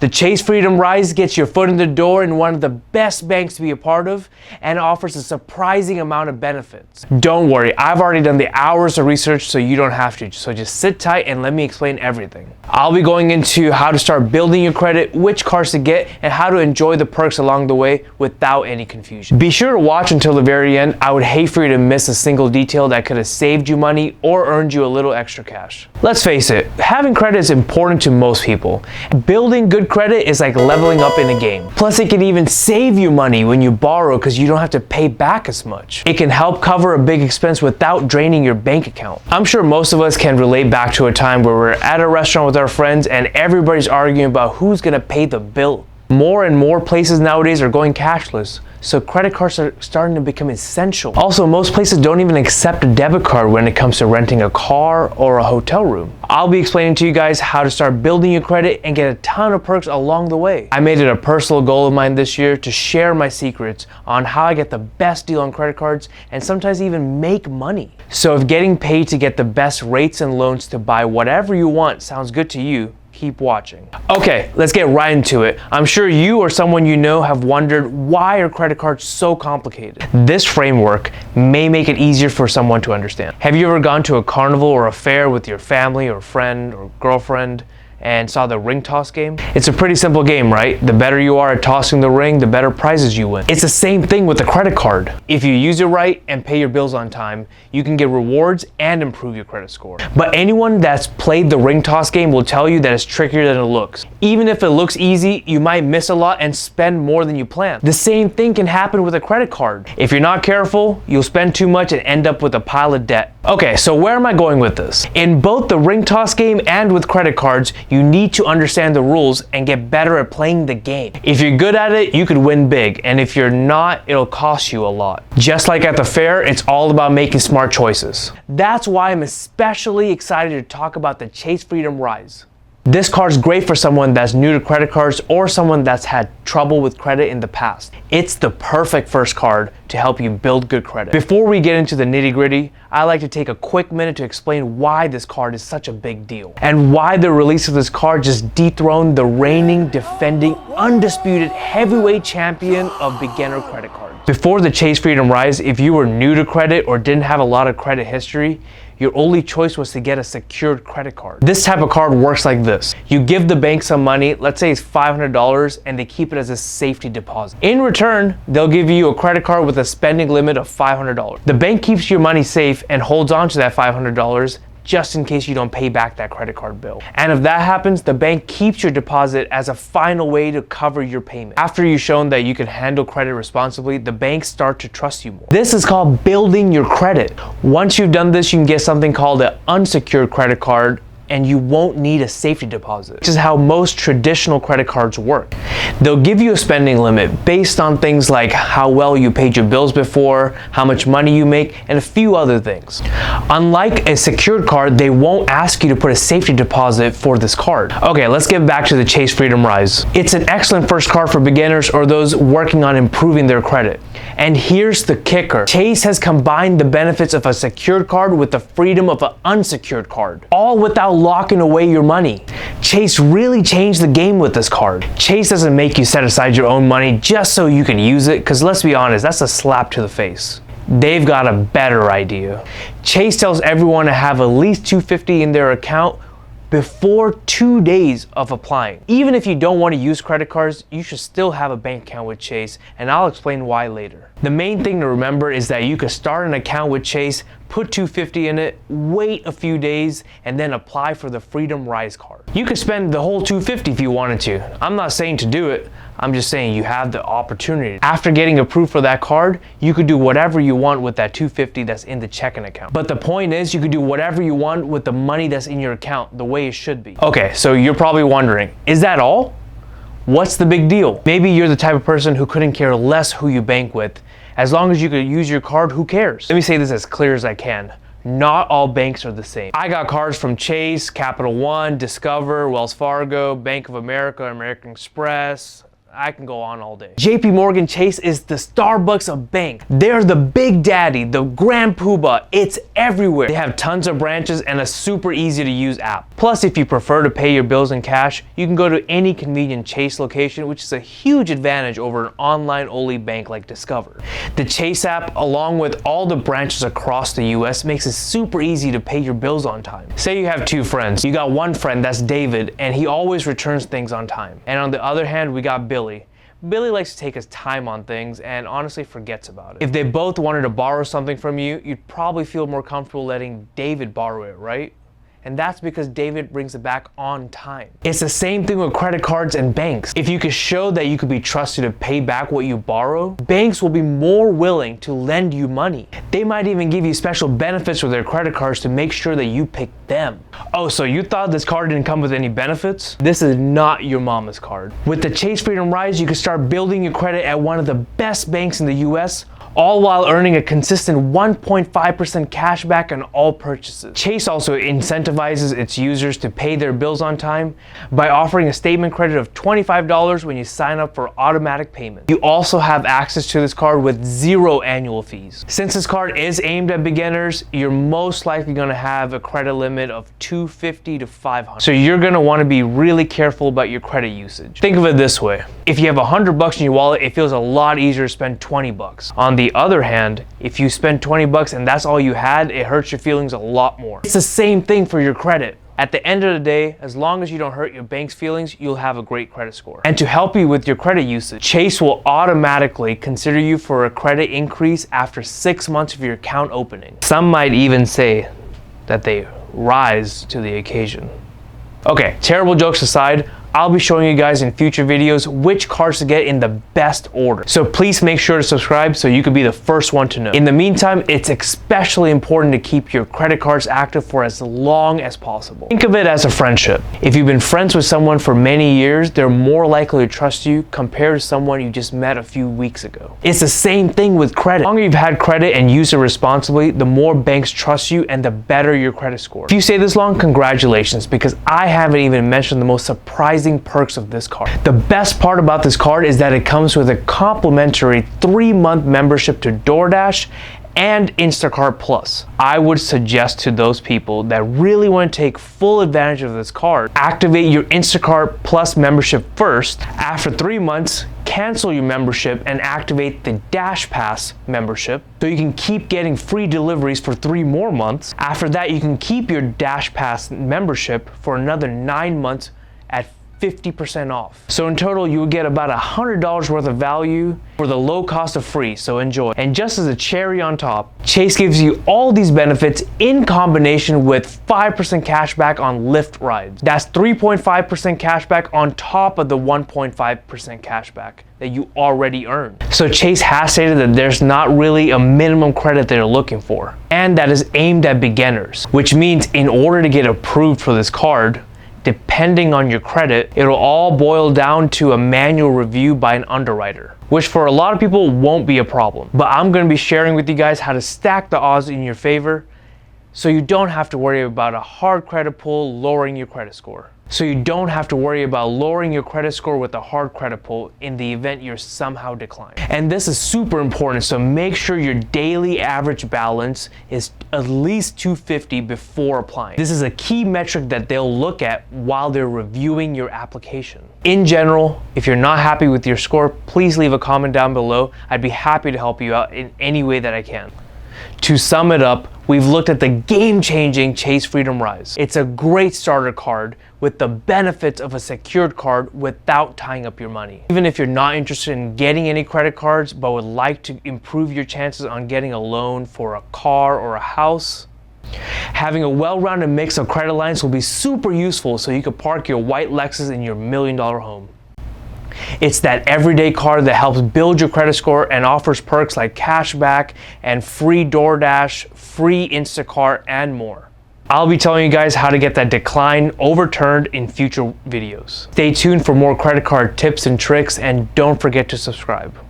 The Chase Freedom Rise gets your foot in the door in one of the best banks to be a part of and offers a surprising amount of benefits. Don't worry, I've already done the hours of research so you don't have to, so just sit tight and let me explain everything. I'll be going into how to start building your credit, which cards to get, and how to enjoy the perks along the way without any confusion. Be sure to watch until the very end. I would hate for you to miss a single detail that could have saved you money or earned you a little extra cash. Let's face it, having credit is important to most people. Building good credit is like leveling up in a game. Plus, it can even save you money when you borrow because you don't have to pay back as much. It can help cover a big expense without draining your bank account. I'm sure most of us can relate back to a time where we're at a restaurant with our friends and everybody's arguing about who's gonna pay the bill. More and more places nowadays are going cashless, so credit cards are starting to become essential. Also, most places don't even accept a debit card when it comes to renting a car or a hotel room. I'll be explaining to you guys how to start building your credit and get a ton of perks along the way. I made it a personal goal of mine this year to share my secrets on how I get the best deal on credit cards and sometimes even make money. So if getting paid to get the best rates and loans to buy whatever you want sounds good to you, keep watching. Okay, let's get right into it. I'm sure you or someone you know have wondered, why are credit cards so complicated? This framework may make it easier for someone to understand. Have you ever gone to a carnival or a fair with your family or friend or girlfriend and saw the ring toss game? It's a pretty simple game, right? The better you are at tossing the ring, the better prizes you win. It's the same thing with the credit card. If you use it right and pay your bills on time, you can get rewards and improve your credit score. But anyone that's played the ring toss game will tell you that it's trickier than it looks. Even if it looks easy, you might miss a lot and spend more than you planned. The same thing can happen with a credit card. If you're not careful, you'll spend too much and end up with a pile of debt. Okay, so where am I going with this? In both the ring toss game and with credit cards, you need to understand the rules and get better at playing the game. If you're good at it, you could win big, and if you're not, it'll cost you a lot. Just like at the fair, it's all about making smart choices. That's why I'm especially excited to talk about the Chase Freedom Rise. This card's great for someone that's new to credit cards or someone that's had trouble with credit in the past. It's the perfect first card to help you build good credit. Before we get into the nitty-gritty, I like to take a quick minute to explain why this card is such a big deal and why the release of this card just dethroned the reigning, defending, undisputed heavyweight champion of beginner credit cards. Before the Chase Freedom Rise, if you were new to credit or didn't have a lot of credit history, your only choice was to get a secured credit card. This type of card works like this. You give the bank some money, let's say it's $500, and they keep it as a safety deposit. In return, they'll give you a credit card with a spending limit of $500. The bank keeps your money safe and holds on to that $500 just in case you don't pay back that credit card bill. And if that happens, the bank keeps your deposit as a final way to cover your payment. After you've shown that you can handle credit responsibly, the banks start to trust you more. This is called building your credit. Once you've done this, you can get something called an unsecured credit card, and you won't need a safety deposit, which is how most traditional credit cards work. They'll give you a spending limit based on things like how well you paid your bills before, how much money you make, and a few other things. Unlike a secured card, they won't ask you to put a safety deposit for this card. Okay, let's get back to the Chase Freedom Rise. It's an excellent first card for beginners or those working on improving their credit. And here's the kicker. Chase has combined the benefits of a secured card with the freedom of an unsecured card, all without locking away your money. Chase really changed the game with this card. Chase doesn't make you set aside your own money just so you can use it, because let's be honest, that's a slap to the face. They've got a better idea. Chase tells everyone to have at least $250 in their account before 2 days of applying. Even if you don't want to use credit cards, you should still have a bank account with Chase, and I'll explain why later. The main thing to remember is that you could start an account with Chase, put $250 in it, wait a few days, and then apply for the Freedom Rise card. You could spend the whole $250 if you wanted to. I'm not saying to do it, I'm just saying you have the opportunity. After getting approved for that card, you could do whatever you want with that $250 that's in the checking account. But the point is, you could do whatever you want with the money that's in your account, the way it should be. Okay, so you're probably wondering, is that all? What's the big deal? Maybe you're the type of person who couldn't care less who you bank with. As long as you could use your card, who cares? Let me say this as clear as I can. Not all banks are the same. I got cards from Chase, Capital One, Discover, Wells Fargo, Bank of America, American Express, I can go on all day. JP Morgan Chase is the Starbucks of bank. They're the big daddy, the grand poobah. It's everywhere. They have tons of branches and a super easy to use app. Plus, if you prefer to pay your bills in cash, you can go to any convenient Chase location, which is a huge advantage over an online-only bank like Discover. The Chase app, along with all the branches across the US, makes it super easy to pay your bills on time. Say you have two friends. You got one friend, that's David, and he always returns things on time. And on the other hand, we got Billy. Billy likes to take his time on things and honestly forgets about it. If they both wanted to borrow something from you, you'd probably feel more comfortable letting David borrow it, right? And that's because David brings it back on time. It's the same thing with credit cards and banks. If you could show that you could be trusted to pay back what you borrow, banks will be more willing to lend you money. They might even give you special benefits with their credit cards to make sure that you pick them. Oh, so you thought this card didn't come with any benefits? This is not your mama's card. With the Chase Freedom Rise, you can start building your credit at one of the best banks in the US, all while earning a consistent 1.5% cash back on all purchases. Chase also incentivizes its users to pay their bills on time by offering a statement credit of $25 when you sign up for automatic payment. You also have access to this card with 0 annual fees. Since this card is aimed at beginners, you're most likely going to have a credit limit of $250 to $500. So you're going to want to be really careful about your credit usage. Think of it this way. If you have $100 in your wallet, it feels a lot easier to spend $20. On the other hand, if you spend $20 and that's all you had, it hurts your feelings a lot more. It's the same thing for your credit. At the end of the day, as long as you don't hurt your bank's feelings, you'll have a great credit score. And to help you with your credit usage, Chase will automatically consider you for a credit increase after 6 months of your account opening. Some might even say that they rise to the occasion. Okay, terrible jokes aside, I'll be showing you guys in future videos which cards to get in the best order. So please make sure to subscribe so you can be the first one to know. In the meantime, it's especially important to keep your credit cards active for as long as possible. Think of it as a friendship. If you've been friends with someone for many years, they're more likely to trust you compared to someone you just met a few weeks ago. It's the same thing with credit. The longer you've had credit and use it responsibly, the more banks trust you and the better your credit score. If you stay this long, congratulations, because I haven't even mentioned the most surprising perks of this card. The best part about this card is that it comes with a complimentary 3-month membership to DoorDash and Instacart Plus. I would suggest to those people that really want to take full advantage of this card, activate your Instacart Plus membership first. After 3 months, cancel your membership and activate the Dash Pass membership so you can keep getting free deliveries for 3 more months. After that, you can keep your Dash Pass membership for another 9 months at 50% off. So in total, you would get about $100 worth of value for the low cost of free, so enjoy. And just as a cherry on top, Chase gives you all these benefits in combination with 5% cash back on Lyft rides. That's 3.5% cash back on top of the 1.5% cash back that you already earned. So Chase has stated that there's not really a minimum credit they're looking for, and that is aimed at beginners, which means in order to get approved for this card, depending on your credit, it'll all boil down to a manual review by an underwriter, which for a lot of people won't be a problem. But I'm going to be sharing with you guys how to stack the odds in your favor so you don't have to worry about a hard credit pull lowering your credit score. So you don't have to worry about lowering your credit score with a hard credit pull in the event you're somehow declined. And this is super important, so make sure your daily average balance is at least $250 before applying. This is a key metric that they'll look at while they're reviewing your application. In general, if you're not happy with your score, please leave a comment down below. I'd be happy to help you out in any way that I can. To sum it up, we've looked at the game-changing Chase Freedom Rise. It's a great starter card with the benefits of a secured card without tying up your money. Even if you're not interested in getting any credit cards but would like to improve your chances on getting a loan for a car or a house, having a well-rounded mix of credit lines will be super useful so you can park your white Lexus in your $1 million home. It's that everyday card that helps build your credit score and offers perks like cashback and free DoorDash, free Instacart, and more. I'll be telling you guys how to get that decline overturned in future videos. Stay tuned for more credit card tips and tricks, and don't forget to subscribe.